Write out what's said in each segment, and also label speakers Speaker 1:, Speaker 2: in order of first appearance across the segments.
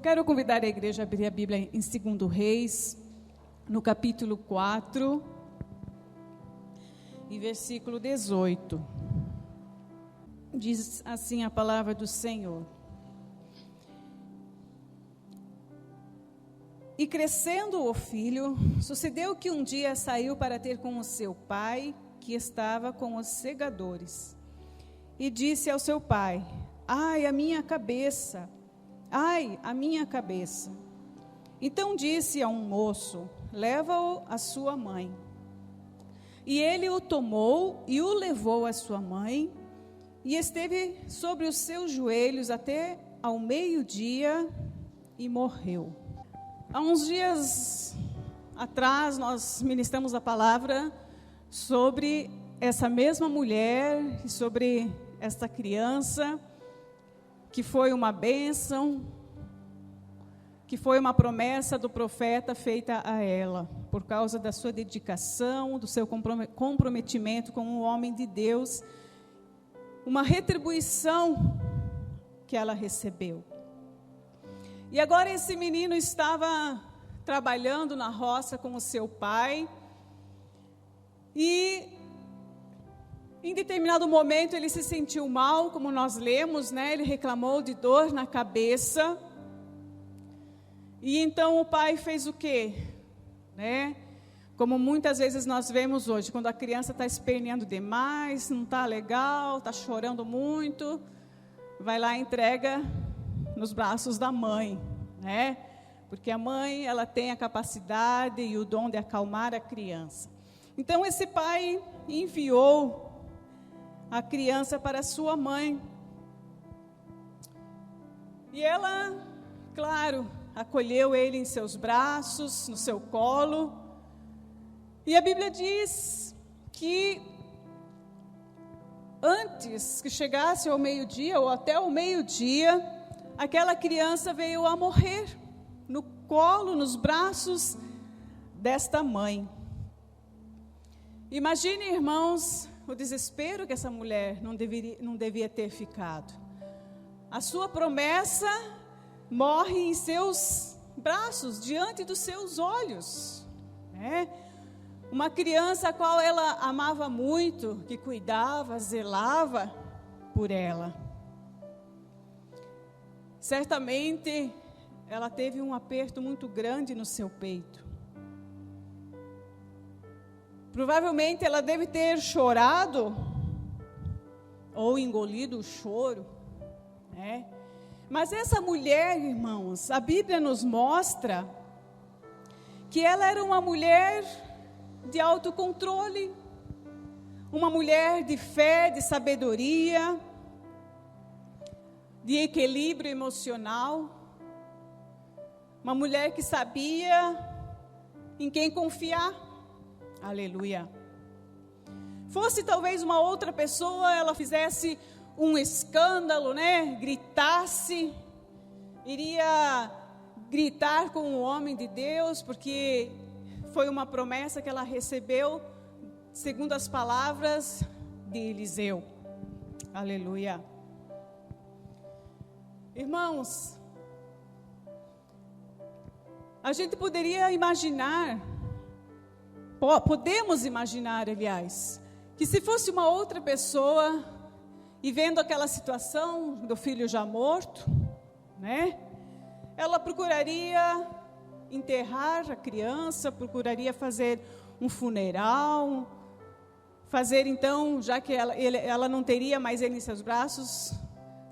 Speaker 1: Quero convidar a igreja a abrir a Bíblia em 2 Reis, no capítulo 4, e versículo 18. Diz assim a palavra do Senhor. E crescendo o filho, sucedeu que um dia saiu para ter com o seu pai, que estava com os segadores. E disse ao seu pai: ai, a minha cabeça! Ai, a minha cabeça! Então disse a um moço: leva-o à sua mãe. E ele o tomou e o levou à sua mãe, e esteve sobre os seus joelhos até ao meio-dia, e morreu. Há uns dias atrás, nós ministramos a palavra sobre essa mesma mulher e sobre esta criança, que foi uma bênção, que foi uma promessa do profeta feita a ela, por causa da sua dedicação, do seu comprometimento com um homem de Deus, uma retribuição que ela recebeu. E agora esse menino estava trabalhando na roça com o seu pai, e em determinado momento ele se sentiu mal, como nós lemos, né? Ele reclamou de dor na cabeça. E então o pai fez o quê? Né? Como muitas vezes nós vemos hoje, quando a criança está esperneando demais, não está legal, está chorando muito, vai lá e entrega nos braços da mãe, né? Porque a mãe, ela tem a capacidade e o dom de acalmar a criança. Então esse pai enviou a criança para sua mãe. E ela, claro, acolheu ele em seus braços, no seu colo. E a Bíblia diz que antes que chegasse ao meio-dia, ou até o meio-dia, aquela criança veio a morrer no colo, nos braços desta mãe. Imagine, irmãos, o desespero que essa mulher não devia ter ficado. A sua promessa morre em seus braços, diante dos seus olhos, né? Uma criança a qual ela amava muito, que cuidava, zelava por ela. Certamente, ela teve um aperto muito grande no seu peito. Provavelmente ela deve ter chorado ou engolido o choro, né? Mas essa mulher, irmãos, a Bíblia nos mostra que ela era uma mulher de autocontrole, uma mulher de fé, de sabedoria, de equilíbrio emocional, uma mulher que sabia em quem confiar. Aleluia. Fosse talvez uma outra pessoa, ela fizesse um escândalo, né? Gritasse, iria gritar com o homem de Deus, porque foi uma promessa que ela recebeu, segundo as palavras de Eliseu. Aleluia. Irmãos, a gente poderia imaginar, podemos imaginar, aliás, que se fosse uma outra pessoa, e vendo aquela situação do filho já morto, né? Ela procuraria enterrar a criança, procuraria fazer um funeral, fazer então, já que ela não teria mais ele em seus braços,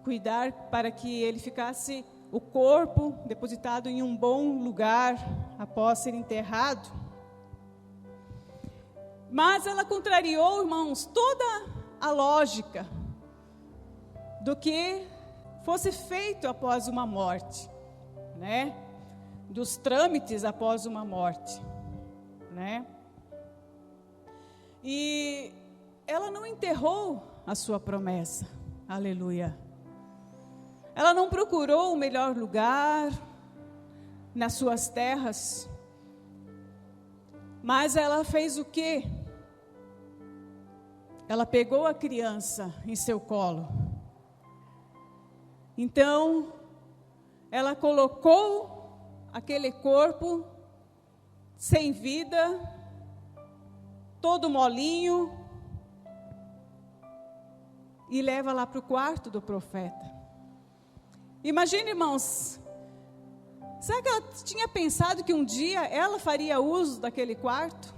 Speaker 1: cuidar para que ele ficasse, o corpo depositado em um bom lugar após ser enterrado. Mas ela contrariou, irmãos, toda a lógica do que fosse feito após uma morte, né? Dos trâmites após uma morte, né? E ela não enterrou a sua promessa, aleluia. Ela não procurou o melhor lugar nas suas terras, mas ela fez o quê? Ela pegou a criança em seu colo. Então, ela colocou aquele corpo sem vida, todo molinho, e leva lá para o quarto do profeta. Imagine, irmãos, será que ela tinha pensado que um dia ela faria uso daquele quarto?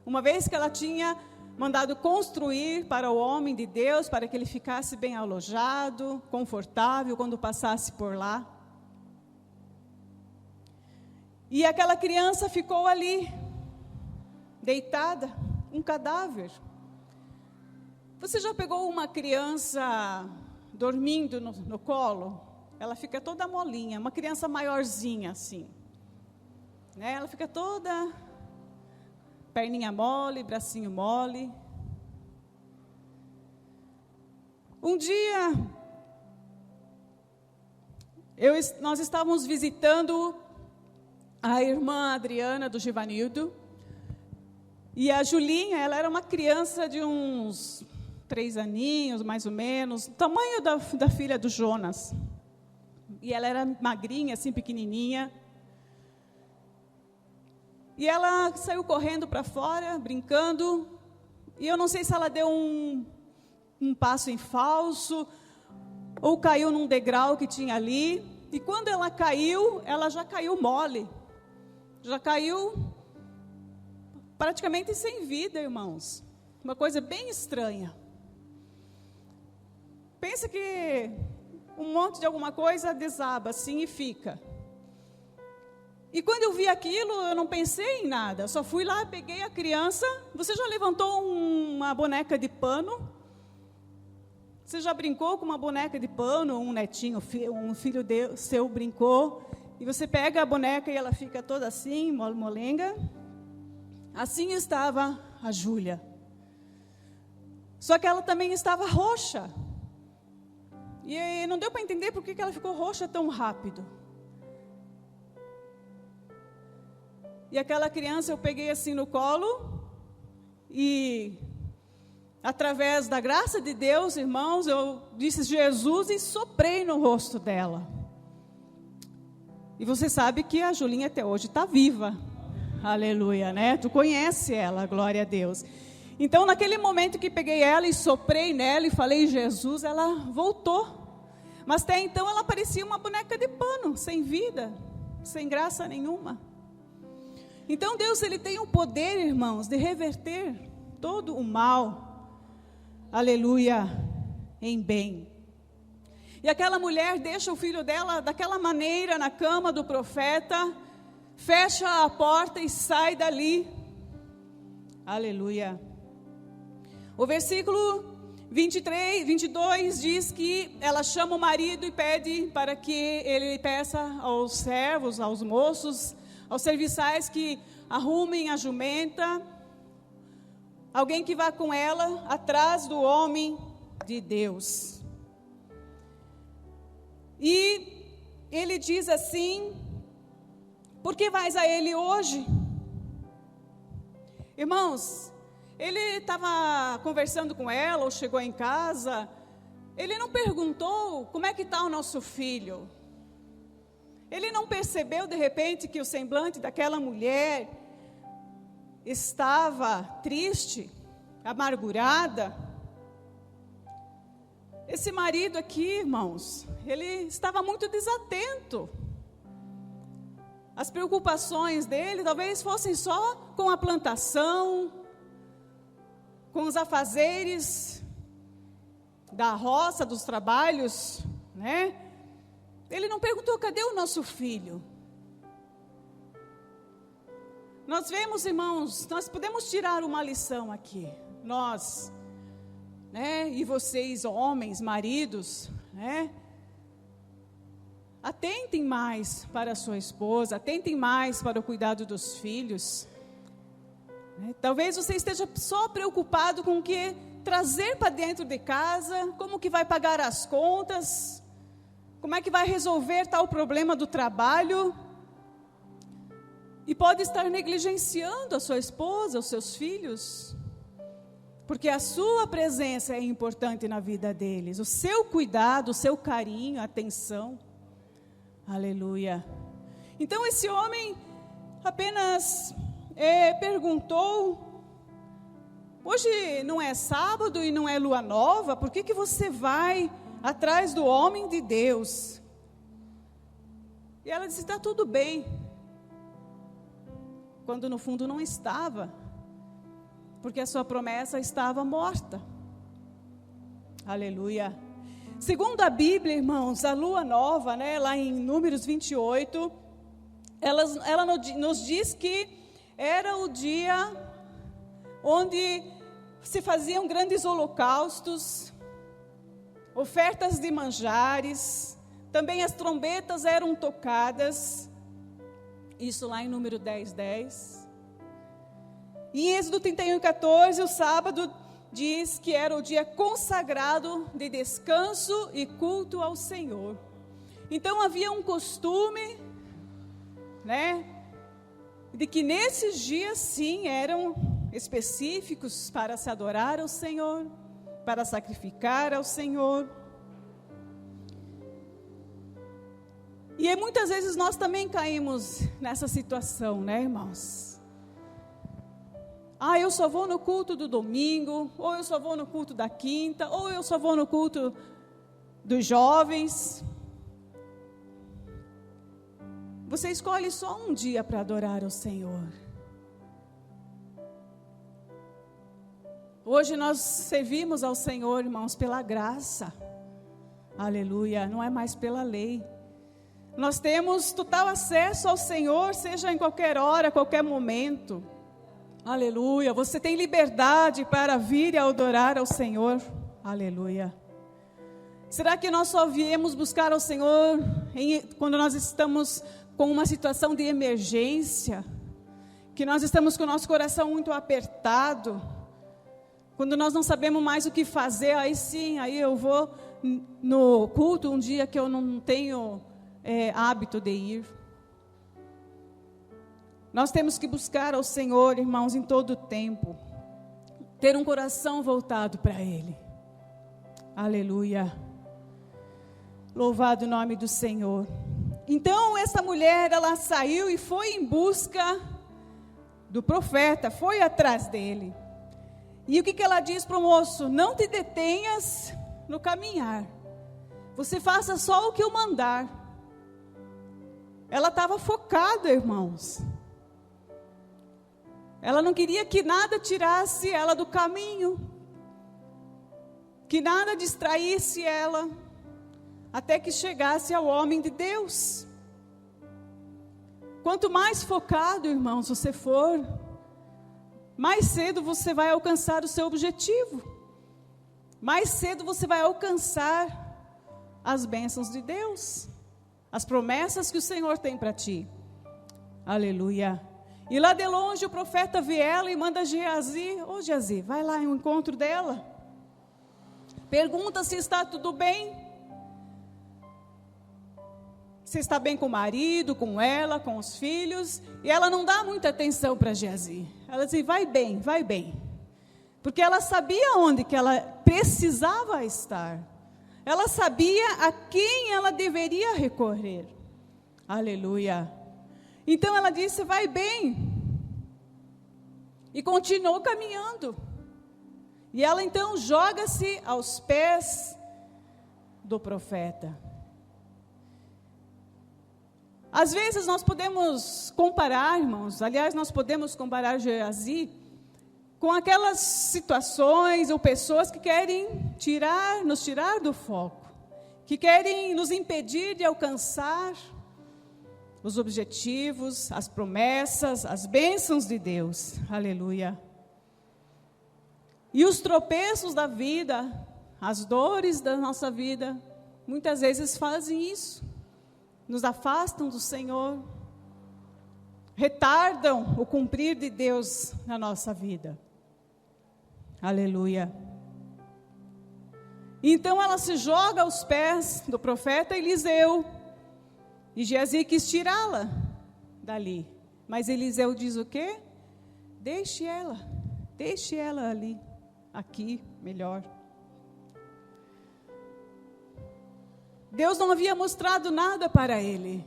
Speaker 1: Uma vez que ela tinha mandado construir para o homem de Deus, para que ele ficasse bem alojado, confortável, quando passasse por lá. E aquela criança ficou ali, deitada, um cadáver. Você já pegou uma criança dormindo no colo? Ela fica toda molinha, uma criança maiorzinha assim, né? Ela fica toda perninha mole, bracinho mole. Um dia, nós estávamos visitando a irmã Adriana do Givanildo, e a Julinha, ela era uma criança de uns 3 aninhos, mais ou menos, o tamanho da filha do Jonas. E ela era magrinha, assim, pequenininha. E ela saiu correndo para fora, brincando. E eu não sei se ela deu um passo em falso, ou caiu num degrau que tinha ali. E quando ela caiu, ela já caiu mole. Já caiu praticamente sem vida, irmãos. Uma coisa bem estranha. Pensa que um monte de alguma coisa desaba assim e fica. E quando eu vi aquilo, eu não pensei em nada. Eu só fui lá, peguei a criança. Você já levantou uma boneca de pano? Você já brincou com uma boneca de pano? Um netinho, um filho seu brincou? E você pega a boneca e ela fica toda assim, molenga? Assim estava a Júlia. Só que ela também estava roxa. E não deu para entender por que ela ficou roxa tão rápido. E aquela criança eu peguei assim no colo. E através da graça de Deus, irmãos, eu disse Jesus e soprei no rosto dela. E você sabe que a Julinha até hoje está viva. Aleluia, né? Tu conhece ela, glória a Deus. Então, naquele momento que peguei ela e soprei nela e falei Jesus, ela voltou. Mas até então ela parecia uma boneca de pano, sem vida, sem graça nenhuma. Então Deus, Ele tem o poder, irmãos, de reverter todo o mal, aleluia, em bem. E aquela mulher deixa o filho dela daquela maneira na cama do profeta, fecha a porta e sai dali, aleluia. O versículo 22 diz que ela chama o marido e pede para que ele peça aos servos, aos moços, aos serviçais que arrumem a jumenta, alguém que vá com ela atrás do homem de Deus. E ele diz assim: por que vais a ele hoje? Irmãos, ele estava conversando com ela, ou chegou em casa, ele não perguntou como é que está o nosso filho. Ele não percebeu de repente que o semblante daquela mulher estava triste, amargurada. Esse marido aqui, irmãos, ele estava muito desatento. As preocupações dele talvez fossem só com a plantação, com os afazeres da roça, dos trabalhos, né? Ele não perguntou, cadê o nosso filho? Nós vemos, irmãos, nós podemos tirar uma lição aqui. Nós, né? E vocês, homens, maridos, né? Atentem mais para a sua esposa, atentem mais para o cuidado dos filhos. Talvez você esteja só preocupado com o que trazer para dentro de casa, como que vai pagar as contas, como é que vai resolver tal problema do trabalho. E pode estar negligenciando a sua esposa, os seus filhos, porque a sua presença é importante na vida deles, o seu cuidado, o seu carinho, a atenção. Aleluia. Então esse homem apenas perguntou: hoje não é sábado e não é lua nova, por que você vai atrás do homem de Deus? E ela disse: está tudo bem. Quando no fundo não estava, porque a sua promessa estava morta. Aleluia. Segundo a Bíblia, irmãos, a lua nova, lá em Números 28, ela nos diz que era o dia onde se faziam grandes holocaustos, ofertas de manjares, também as trombetas eram tocadas, isso lá em Número 10:10. E em Êxodo 31:14, o sábado diz que era o dia consagrado de descanso e culto ao Senhor. Então havia um costume, de que nesses dias sim eram específicos para se adorar ao Senhor, para sacrificar ao Senhor. E muitas vezes nós também caímos nessa situação, irmãos? Eu só vou no culto do domingo, ou eu só vou no culto da quinta, ou eu só vou no culto dos jovens. Você escolhe só um dia para adorar ao Senhor. Hoje nós servimos ao Senhor, irmãos, pela graça. Aleluia, não é mais pela lei. Nós temos total acesso ao Senhor, seja em qualquer hora, qualquer momento. Aleluia, você tem liberdade para vir e adorar ao Senhor. Aleluia. Será que nós só viemos buscar ao Senhor quando nós estamos com uma situação de emergência? Que nós estamos com o nosso coração muito apertado? Quando nós não sabemos mais o que fazer, aí sim, aí eu vou no culto um dia que eu não tenho hábito de ir. Nós temos que buscar ao Senhor, irmãos, em todo o tempo. Ter um coração voltado para Ele. Aleluia. Louvado o nome do Senhor. Então, essa mulher, ela saiu e foi em busca do profeta, foi atrás dele. E o que ela diz para o moço? Não te detenhas no caminhar. Você faça só o que eu mandar. Ela estava focada, irmãos. Ela não queria que nada tirasse ela do caminho, que nada distraísse ela, até que chegasse ao homem de Deus. Quanto mais focado, irmãos, você for, mais cedo você vai alcançar o seu objetivo, mais cedo você vai alcançar as bênçãos de Deus, as promessas que o Senhor tem para ti. Aleluia. E lá de longe o profeta vê ela e manda Geazi: Geazi, vai lá ao encontro dela. Pergunta se está tudo bem. Se está bem com o marido, com ela, com os filhos. E ela não dá muita atenção para Geazi. Ela diz: vai bem. Porque ela sabia onde que ela precisava estar. Ela sabia a quem ela deveria recorrer. Aleluia. Então ela disse: vai bem. E continuou caminhando. E ela então joga-se aos pés do profeta. Às vezes nós podemos comparar, irmãos, aliás, nós podemos comparar Geazi com aquelas situações ou pessoas que querem nos tirar do foco, que querem nos impedir de alcançar os objetivos, as promessas, as bênçãos de Deus. Aleluia. E os tropeços da vida, as dores da nossa vida, muitas vezes fazem isso. Nos afastam do Senhor, retardam o cumprir de Deus na nossa vida. Aleluia. Então ela se joga aos pés do profeta Eliseu. E Geazi quis tirá-la dali. Mas Eliseu diz o quê? Deixe ela ali, aqui, melhor. Deus não havia mostrado nada para ele.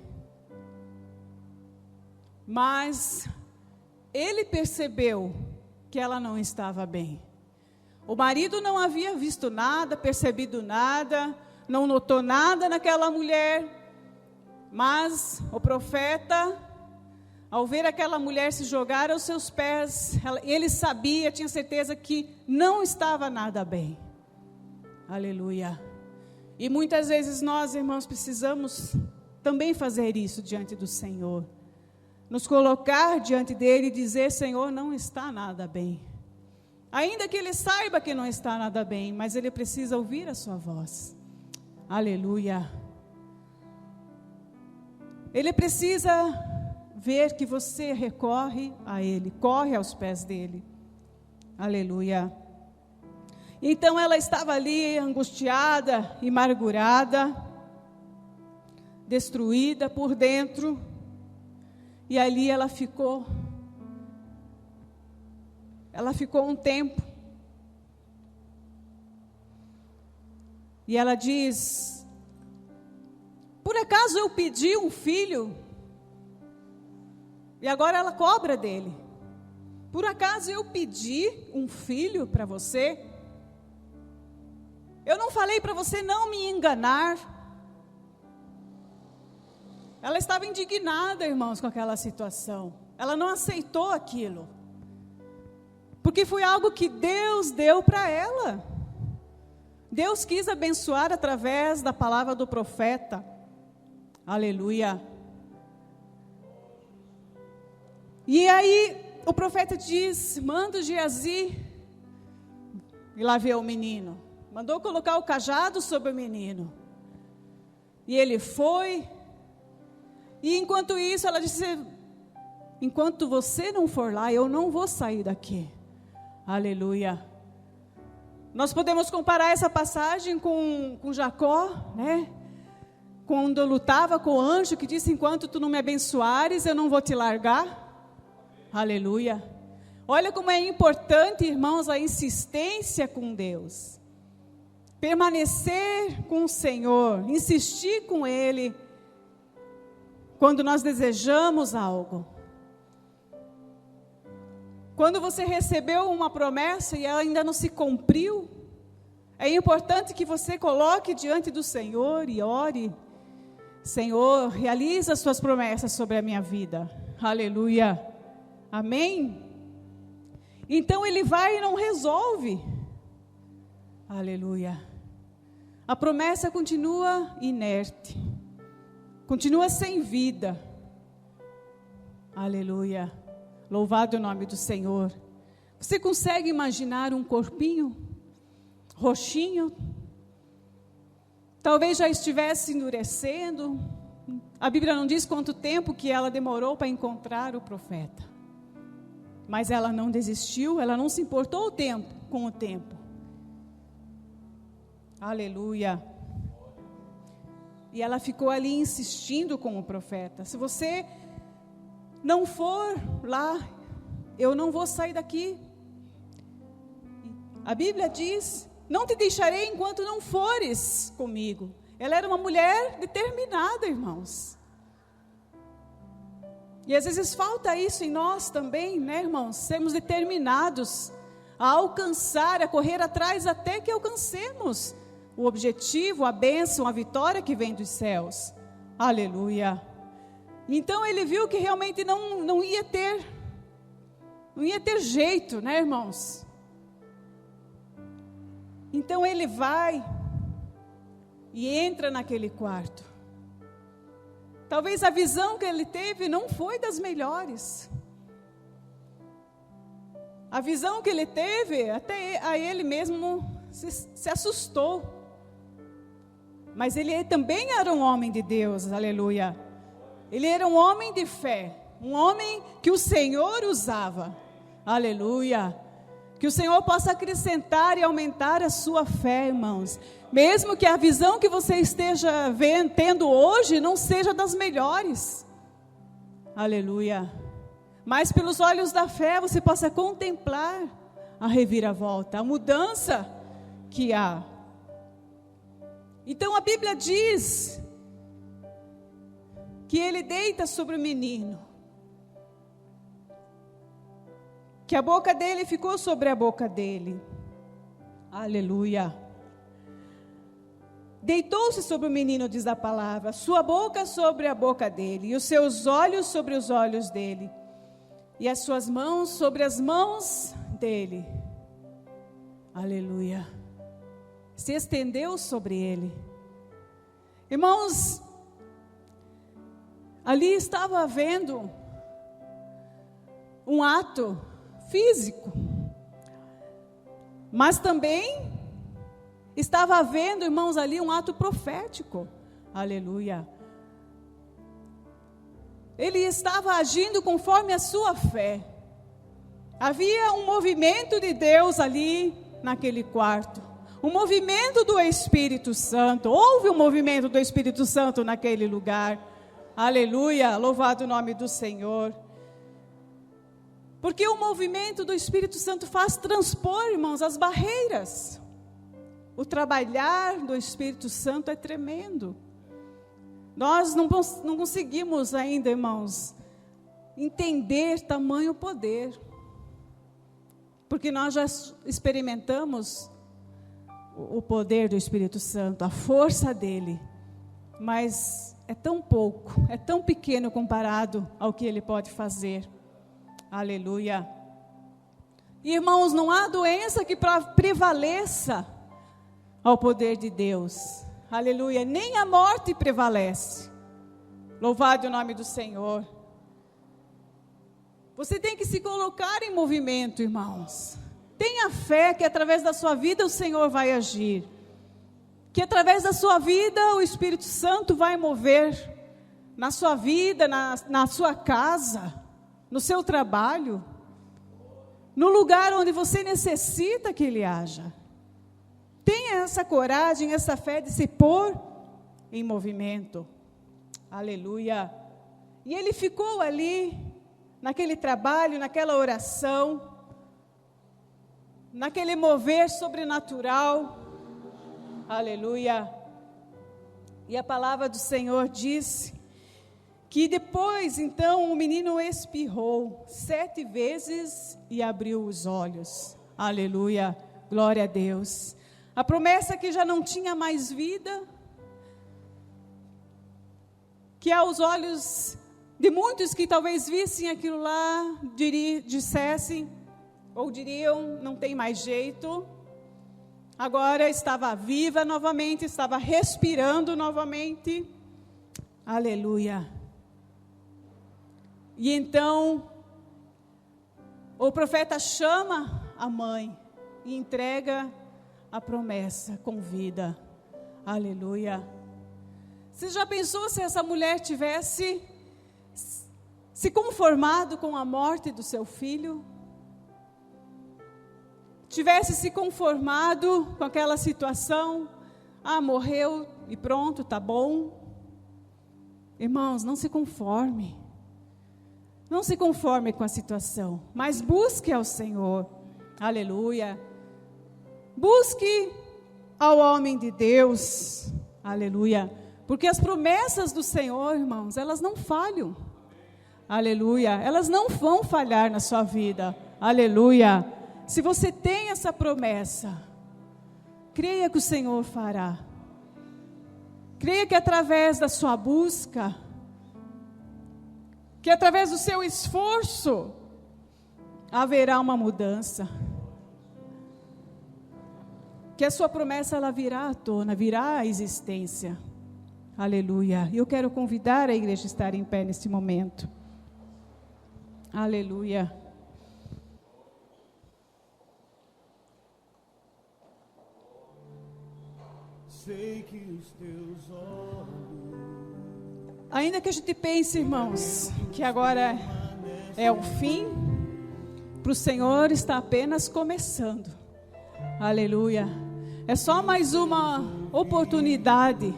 Speaker 1: Mas ele percebeu que ela não estava bem. O marido não havia visto nada, percebido nada, não notou nada naquela mulher. Mas o profeta, ao ver aquela mulher se jogar aos seus pés, ele sabia, tinha certeza que não estava nada bem. Aleluia. E muitas vezes nós, irmãos, precisamos também fazer isso diante do Senhor. Nos colocar diante dele e dizer: Senhor, não está nada bem. Ainda que ele saiba que não está nada bem, mas ele precisa ouvir a sua voz. Aleluia. Ele precisa ver que você recorre a ele, corre aos pés dele. Aleluia. Então ela estava ali angustiada, amargurada, destruída por dentro. E ali ela ficou um tempo. E ela diz: por acaso eu pedi um filho? E agora ela cobra dele. Por acaso eu pedi um filho para você? Eu não falei para você não me enganar? Ela estava indignada, irmãos, com aquela situação. Ela não aceitou aquilo. Porque foi algo que Deus deu para ela. Deus quis abençoar através da palavra do profeta. Aleluia. E aí o profeta diz: manda o Geazi ir lá ver o menino. Mandou colocar o cajado sobre o menino. E ele foi. E enquanto isso, ela disse: enquanto você não for lá, eu não vou sair daqui. Aleluia. Nós podemos comparar essa passagem com Jacó, né? Quando lutava com o anjo que disse: enquanto tu não me abençoares, eu não vou te largar. Aleluia. Olha como é importante, irmãos, a insistência com Deus. Permanecer com o Senhor, insistir com Ele, quando nós desejamos algo. Quando você recebeu uma promessa e ela ainda não se cumpriu, é importante que você coloque diante do Senhor e ore: Senhor, realiza as suas promessas sobre a minha vida. Aleluia. Amém? Então ele vai e não resolve. Aleluia. A promessa continua inerte. Continua sem vida. Aleluia. Louvado o nome do Senhor. Você consegue imaginar um corpinho roxinho? Talvez já estivesse endurecendo. A Bíblia não diz quanto tempo que ela demorou para encontrar o profeta. Mas ela não desistiu, ela não se importou com o tempo. Aleluia. E ela ficou ali insistindo com o profeta: se você não for lá, eu não vou sair daqui. A Bíblia diz: não te deixarei enquanto não fores comigo. Ela era uma mulher determinada, irmãos. E às vezes falta isso em nós também, né, irmãos? Sermos determinados a alcançar, a correr atrás até que alcancemos o objetivo, a bênção, a vitória que vem dos céus. Aleluia. Então ele viu que realmente não ia ter jeito, né, irmãos? Então ele vai e entra naquele quarto. Talvez a visão que ele teve não foi das melhores. A visão que ele teve, até a ele mesmo se assustou. Mas ele também era um homem de Deus, aleluia. Ele era um homem de fé, um homem que o Senhor usava, aleluia. Que o Senhor possa acrescentar e aumentar a sua fé, irmãos. Mesmo que a visão que você esteja tendo hoje não seja das melhores. Aleluia. Mas pelos olhos da fé você possa contemplar a reviravolta, a mudança que há. Então a Bíblia diz que ele deita sobre o menino, que a boca dele ficou sobre a boca dele. Aleluia. Deitou-se sobre o menino, diz a palavra, sua boca sobre a boca dele, e os seus olhos sobre os olhos dele, e as suas mãos sobre as mãos dele. Aleluia. Se estendeu sobre ele. Irmãos, ali estava havendo um ato físico, mas também estava havendo, irmãos, ali um ato profético. Aleluia. Ele estava agindo conforme a sua fé. Havia um movimento de Deus ali naquele quarto. Um movimento do Espírito Santo. Houve um movimento do Espírito Santo naquele lugar. Aleluia. Louvado o nome do Senhor. Porque o movimento do Espírito Santo faz transpor, irmãos, as barreiras. O trabalhar do Espírito Santo é tremendo. Nós não conseguimos ainda, irmãos, entender tamanho poder. Porque nós já experimentamos o poder do Espírito Santo, a força dele. Mas é tão pouco, é tão pequeno comparado ao que ele pode fazer. Aleluia. Irmãos, não há doença que prevaleça ao poder de Deus. Aleluia. Nem a morte prevalece. Louvado o nome do Senhor. Você tem que se colocar em movimento, irmãos. Tenha fé que através da sua vida o Senhor vai agir. Que através da sua vida o Espírito Santo vai mover na sua vida, na sua casa, no seu trabalho, no lugar onde você necessita que Ele haja. Tenha essa coragem, essa fé de se pôr em movimento. Aleluia. E ele ficou ali, naquele trabalho, naquela oração, naquele mover sobrenatural. Aleluia. E a palavra do Senhor diz que depois, então, o menino espirrou 7 vezes e abriu os olhos. Aleluia. Glória a Deus. A promessa que já não tinha mais vida, que aos olhos de muitos que talvez vissem aquilo lá, dissessem, ou diriam, não tem mais jeito. Agora estava viva novamente, estava respirando novamente. Aleluia. E então, o profeta chama a mãe e entrega a promessa com vida. Aleluia. Você já pensou se essa mulher tivesse se conformado com a morte do seu filho? Tivesse se conformado com aquela situação? Ah, morreu e pronto, tá bom. Irmãos, não se conforme. Não se conforme com a situação, mas busque ao Senhor. Aleluia. Busque ao homem de Deus. Aleluia. Porque as promessas do Senhor, irmãos, elas não falham. Aleluia. Elas não vão falhar na sua vida. Aleluia. Se você tem essa promessa, creia que o Senhor fará. Creia que através da sua busca, que através do seu esforço, haverá uma mudança. Que a sua promessa ela virá à tona, virá à existência. Aleluia. Eu quero convidar a igreja a estar em pé neste momento. Aleluia. Sei que os teus olhos... Ainda que a gente pense, irmãos, que agora é o fim, para o Senhor está apenas começando. Aleluia. É só mais uma oportunidade,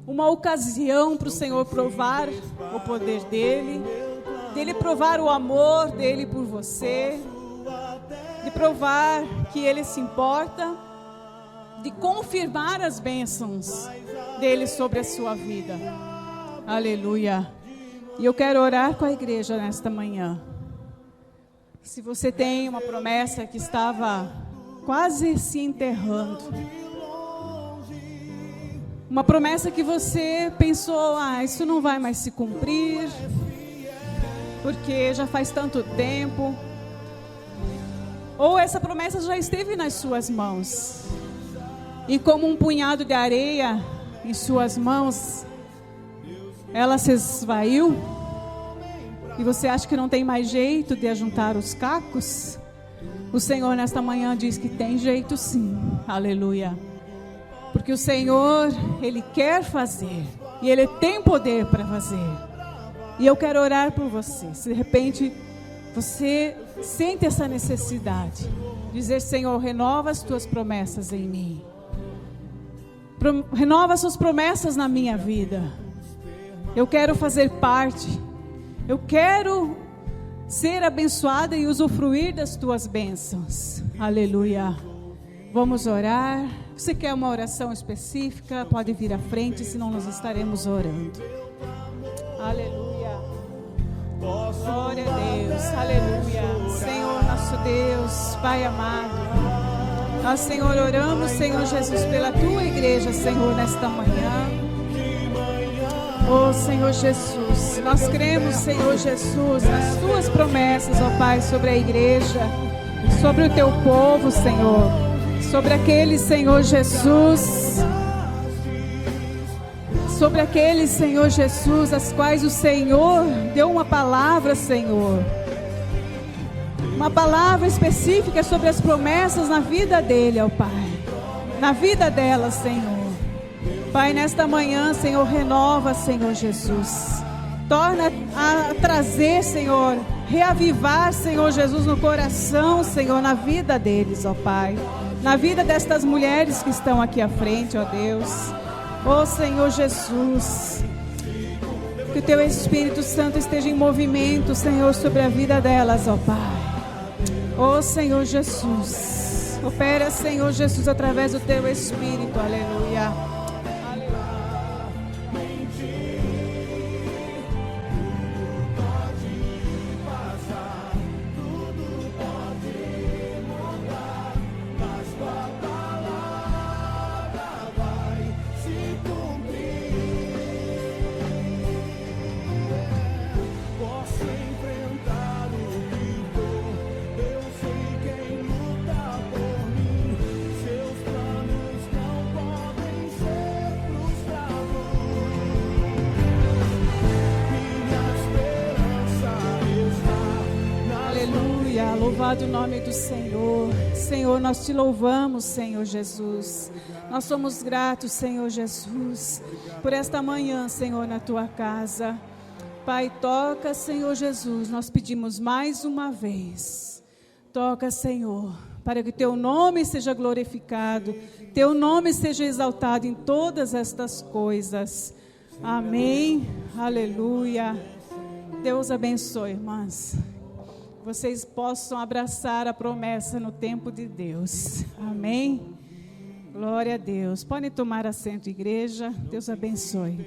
Speaker 1: uma ocasião para o Senhor provar o poder dEle, dEle provar o amor dEle por você, de provar que Ele se importa, de confirmar as bênçãos dele sobre a sua vida. Aleluia. E eu quero orar com a igreja nesta manhã. Se você tem uma promessa que estava quase se enterrando, uma promessa que você pensou, isso não vai mais se cumprir, porque já faz tanto tempo, ou essa promessa já esteve nas suas mãos, e como um punhado de areia em suas mãos, ela se esvaiu, e você acha que não tem mais jeito de ajuntar os cacos? O Senhor nesta manhã diz que tem jeito sim, aleluia. Porque o Senhor, Ele quer fazer, e Ele tem poder para fazer. E eu quero orar por você. Se de repente você sente essa necessidade, dizer: Senhor, renova as tuas promessas em mim. Renova as suas promessas na minha vida. Eu quero fazer parte. Eu quero ser abençoada e usufruir das tuas bênçãos. Aleluia. Vamos orar. Você quer uma oração específica? Pode vir à frente, senão nós estaremos orando. Aleluia. Glória a Deus. Aleluia. Senhor nosso Deus, Pai amado. Nós, Senhor, oramos, Senhor Jesus, pela tua igreja, Senhor, nesta manhã. Oh, Senhor Jesus, nós cremos, Senhor Jesus, nas tuas promessas, ó Pai, sobre a igreja, sobre o teu povo, Senhor, sobre aqueles, Senhor Jesus, sobre aqueles, Senhor Jesus, as quais o Senhor deu uma palavra, Senhor, uma palavra específica sobre as promessas na vida dele, ó Pai, na vida dela, Senhor. Pai, nesta manhã, Senhor, renova, Senhor Jesus. Torna a trazer, Senhor, reavivar, Senhor Jesus, no coração, Senhor, na vida deles, ó Pai. Na vida destas mulheres que estão aqui à frente, ó Deus. Ó Senhor Jesus. Que o Teu Espírito Santo esteja em movimento, Senhor, sobre a vida delas, ó Pai. Ó Senhor Jesus. Opera, Senhor Jesus, através do Teu Espírito, aleluia. Louvado o nome do Senhor. Senhor, nós te louvamos, Senhor Jesus. Nós somos gratos, Senhor Jesus, por esta manhã, Senhor, na tua casa. Pai, toca, Senhor Jesus. Nós pedimos mais uma vez. Toca, Senhor, para que teu nome seja glorificado, teu nome seja exaltado em todas estas coisas. Amém. Aleluia. Deus abençoe, irmãs. Vocês possam abraçar a promessa no tempo de Deus. Amém? Glória a Deus. Podem tomar assento, igreja. Deus abençoe.